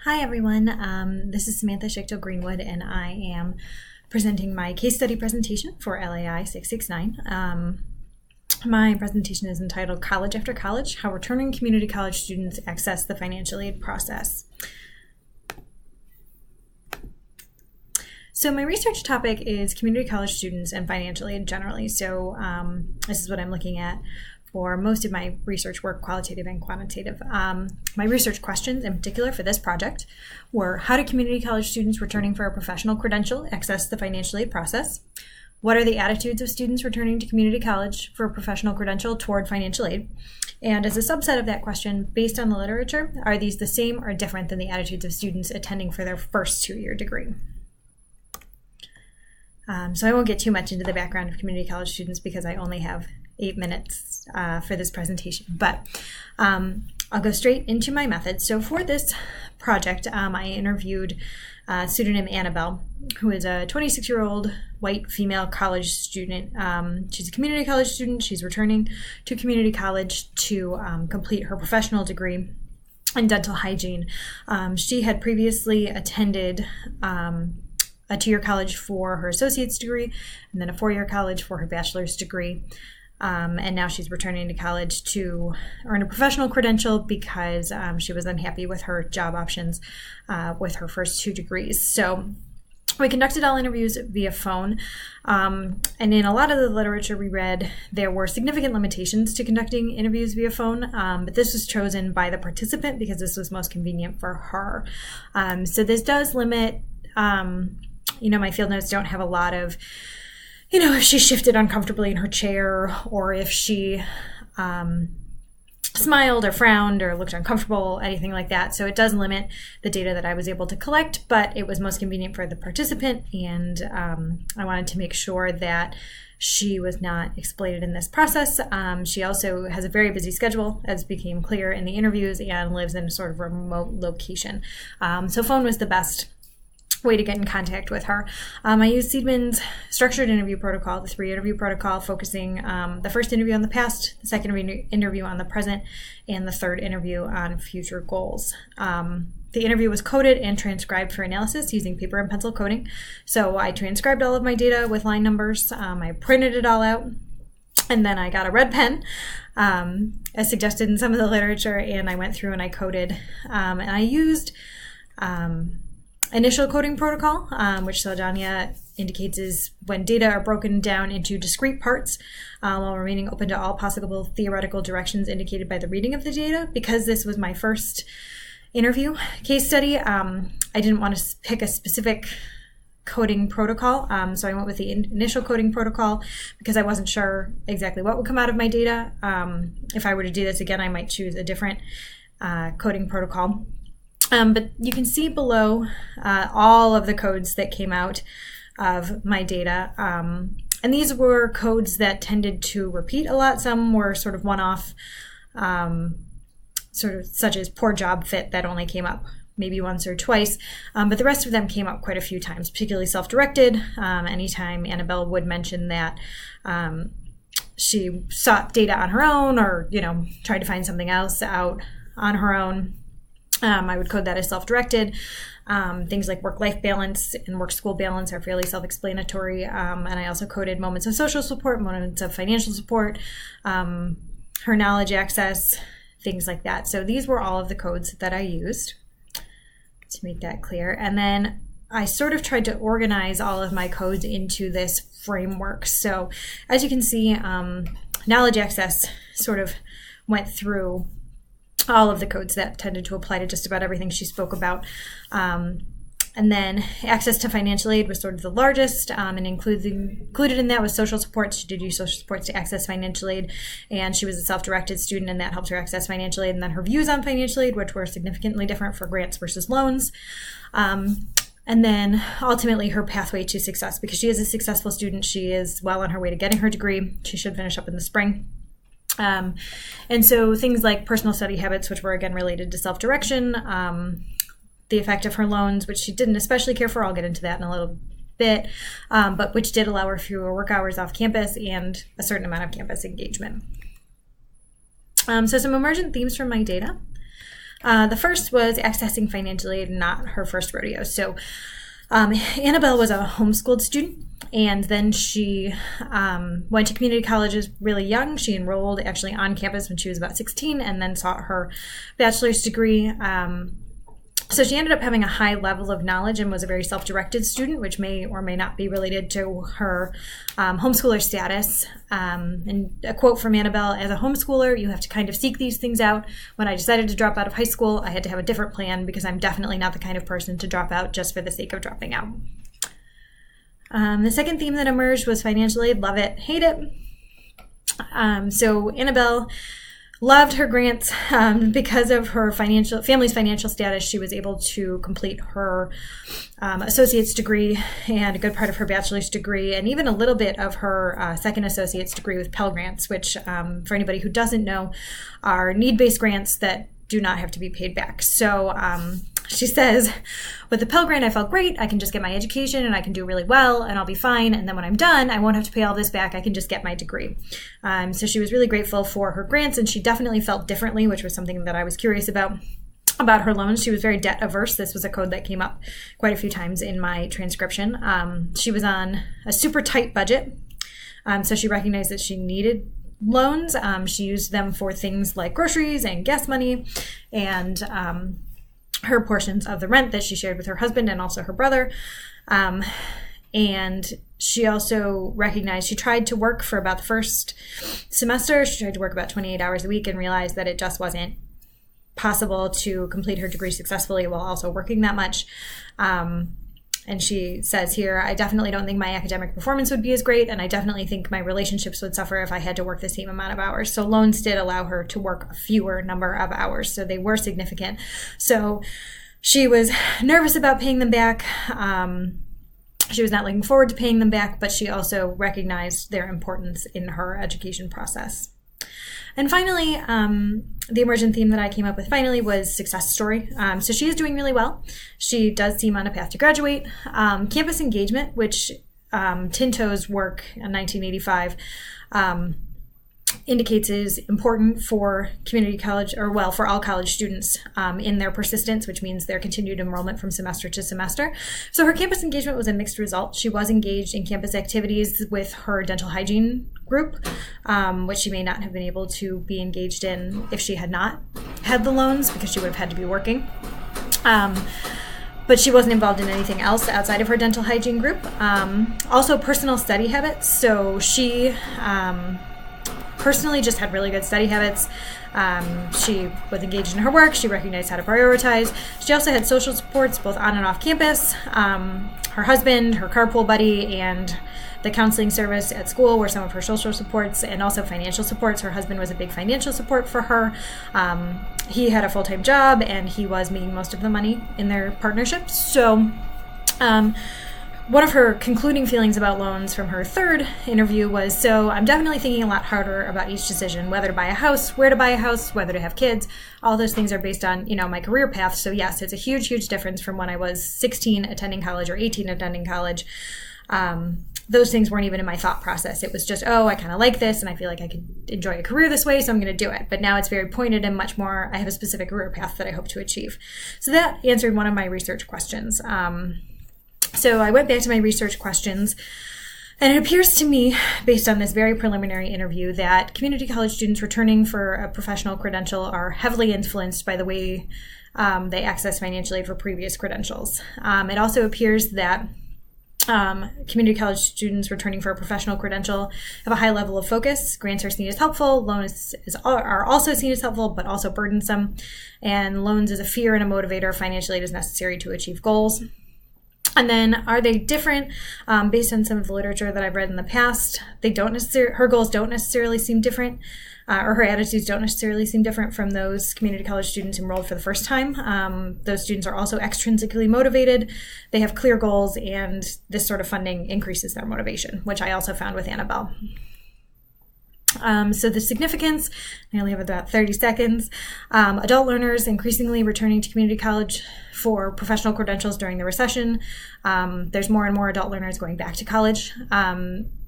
Hi everyone, this is Samantha Schichtel-Greenwood and I am presenting my case study presentation for LAI 669. My presentation is entitled College After College, How Returning Community College Students Access the Financial Aid Process. So my research topic is community college students and financial aid generally. So this is what I'm looking at for most of my research work, qualitative and quantitative. My research questions in particular for this project were: how do community college students returning for a professional credential access the financial aid process? What are the attitudes of students returning to community college for a professional credential toward financial aid? And as a subset of that question, based on the literature, are these the same or different than the attitudes of students attending for their first two-year degree? So I won't get too much into the background of community college students because I only have 8 minutes for this presentation, but I'll go straight into my method. So for this project, I interviewed a student named Annabelle, who is a 26-year-old white female college student. She's a community college student. She's returning to community college to complete her professional degree in dental hygiene. She had previously attended a 2-year college for her associate's degree, and then a 4-year college for her bachelor's degree. And now she's returning to college to earn a professional credential because she was unhappy with her job options with her first 2 degrees. So we conducted all interviews via phone, and in a lot of the literature we read, there were significant limitations to conducting interviews via phone, but this was chosen by the participant because this was most convenient for her. So this does limit, my field notes don't have a lot of, if she shifted uncomfortably in her chair, or if she smiled or frowned or looked uncomfortable, anything like that. So it does limit the data that I was able to collect, but it was most convenient for the participant, and I wanted to make sure that she was not exploited in this process. She also has a very busy schedule, as became clear in the interviews, and lives in a sort of remote location. So phone was the best way to get in contact with her. I used Seidman's structured interview protocol, the 3-interview protocol, focusing the first interview on the past, the second interview on the present, and the third interview on future goals. The interview was coded and transcribed for analysis using paper and pencil coding. So I transcribed all of my data with line numbers. I printed it all out, and then I got a red pen, as suggested in some of the literature, and I went through and I coded. And I used initial coding protocol, which Saldana indicates is when data are broken down into discrete parts while remaining open to all possible theoretical directions indicated by the reading of the data. Because this was my first interview case study, I didn't want to pick a specific coding protocol, so I went with the initial coding protocol because I wasn't sure exactly what would come out of my data. If I were to do this again, I might choose a different coding protocol. But you can see below all of the codes that came out of my data. And these were codes that tended to repeat a lot. Some were sort of one-off, sort of such as poor job fit, that only came up maybe once or twice. But the rest of them came up quite a few times, particularly self-directed. Anytime Annabelle would mention that she sought data on her own, or, tried to find something else out on her own, I would code that as self-directed. Things like work-life balance and work-school balance are fairly self-explanatory. And I also coded moments of social support, moments of financial support, her knowledge access, things like that. So these were all of the codes that I used to make that clear. And then I sort of tried to organize all of my codes into this framework. So as you can see, knowledge access sort of went through all of the codes that tended to apply to just about everything she spoke about. And then access to financial aid was sort of the largest, and included in that was social support. She did use social supports to access financial aid, and she was a self-directed student, and that helped her access financial aid. And then her views on financial aid, which were significantly different for grants versus loans. And then ultimately her pathway to success, because she is a successful student. She is well on her way to getting her degree. She should finish up in the spring. And so things like personal study habits, which were again related to self-direction, the effect of her loans, which she didn't especially care for, I'll get into that in a little bit, but which did allow her fewer work hours off campus and a certain amount of campus engagement. So some emergent themes from my data. The first was accessing financial aid, not her first rodeo. So Annabelle was a homeschooled student, and then she went to community colleges really young. She enrolled actually on campus when she was about 16 and then sought her bachelor's degree. So she ended up having a high level of knowledge and was a very self-directed student, which may or may not be related to her homeschooler status. And a quote from Annabelle: "As a homeschooler, you have to kind of seek these things out. When I decided to drop out of high school, I had to have a different plan because I'm definitely not the kind of person to drop out just for the sake of dropping out." The second theme that emerged was financial aid. Love it, hate it. So Annabelle loved her grants because of her family's financial status. She was able to complete her associate's degree and a good part of her bachelor's degree, and even a little bit of her second associate's degree with Pell Grants, which, for anybody who doesn't know, are need-based grants that do not have to be paid back. So she says, with the Pell Grant, I felt great. I can just get my education and I can do really well and I'll be fine. And then when I'm done, I won't have to pay all this back. I can just get my degree. So she was really grateful for her grants, and she definitely felt differently, which was something that I was curious about her loans. She was very debt averse. This was a code that came up quite a few times in my transcription. She was on a super tight budget. So she recognized that she needed loans. She used them for things like groceries and gas money and her portions of the rent that she shared with her husband and also her brother. And she also recognized she tried to work for about the first semester. She tried to work about 28 hours a week and realized that it just wasn't possible to complete her degree successfully while also working that much. And she says here, I definitely don't think my academic performance would be as great, and I definitely think my relationships would suffer if I had to work the same amount of hours. So loans did allow her to work a fewer number of hours, so they were significant. So she was nervous about paying them back. She was not looking forward to paying them back, but she also recognized their importance in her education process. And finally, the emergent theme that I came up with finally was success story. So she is doing really well. She does seem on a path to graduate. Campus engagement, which Tinto's work in 1985 indicates is important for community college, or well, for all college students in their persistence, which means their continued enrollment from semester to semester. So her campus engagement was a mixed result. She was engaged in campus activities with her dental hygiene group, which she may not have been able to be engaged in if she had not had the loans, because she would have had to be working. But she wasn't involved in anything else outside of her dental hygiene group. Also personal study habits. So she personally just had really good study habits. She was engaged in her work. She recognized how to prioritize. She also had social supports both on and off campus. Her husband, her carpool buddy, and the counseling service at school were some of her social supports, and also financial supports. Her husband was a big financial support for her. He had a full-time job, and he was making most of the money in their partnership. So one of her concluding feelings about loans from her third interview was, so I'm definitely thinking a lot harder about each decision, whether to buy a house, where to buy a house, whether to have kids. All those things are based on, my career path. So yes, it's a huge, huge difference from when I was 16 attending college or 18 attending college. Those things weren't even in my thought process. It was just, I kind of like this and I feel like I could enjoy a career this way, so I'm going to do it. But now it's very pointed and much more, I have a specific career path that I hope to achieve. So that answered one of my research questions. So I went back to my research questions, and it appears to me, based on this very preliminary interview, that community college students returning for a professional credential are heavily influenced by the way they access financial aid for previous credentials. It also appears that community college students returning for a professional credential have a high level of focus. Grants are seen as helpful. Loans are also seen as helpful, but also burdensome. And loans is a fear and a motivator. Financial aid is necessary to achieve goals. And then, are they different? Based on some of the literature that I've read in the past, her goals don't necessarily seem different, or her attitudes don't necessarily seem different from those community college students enrolled for the first time. Those students are also extrinsically motivated. They have clear goals, and this sort of funding increases their motivation, which I also found with Annabelle. So the significance, I only have about 30 seconds. Adult learners increasingly returning to community college for professional credentials during the recession. There's more and more adult learners going back to college.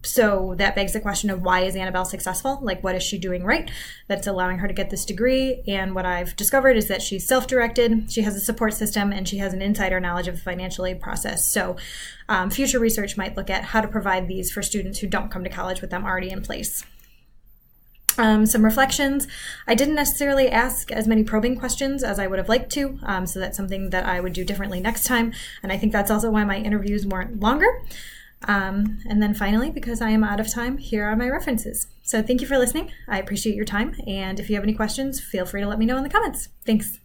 So that begs the question of, why is Annabelle successful? Like, what is she doing right that's allowing her to get this degree? And what I've discovered is that she's self-directed, she has a support system, and she has an insider knowledge of the financial aid process. So future research might look at how to provide these for students who don't come to college with them already in place. Some reflections. I didn't necessarily ask as many probing questions as I would have liked to, so that's something that I would do differently next time, and I think that's also why my interviews weren't longer. And then finally, because I am out of time, here are my references. So thank you for listening. I appreciate your time, and if you have any questions, feel free to let me know in the comments. Thanks.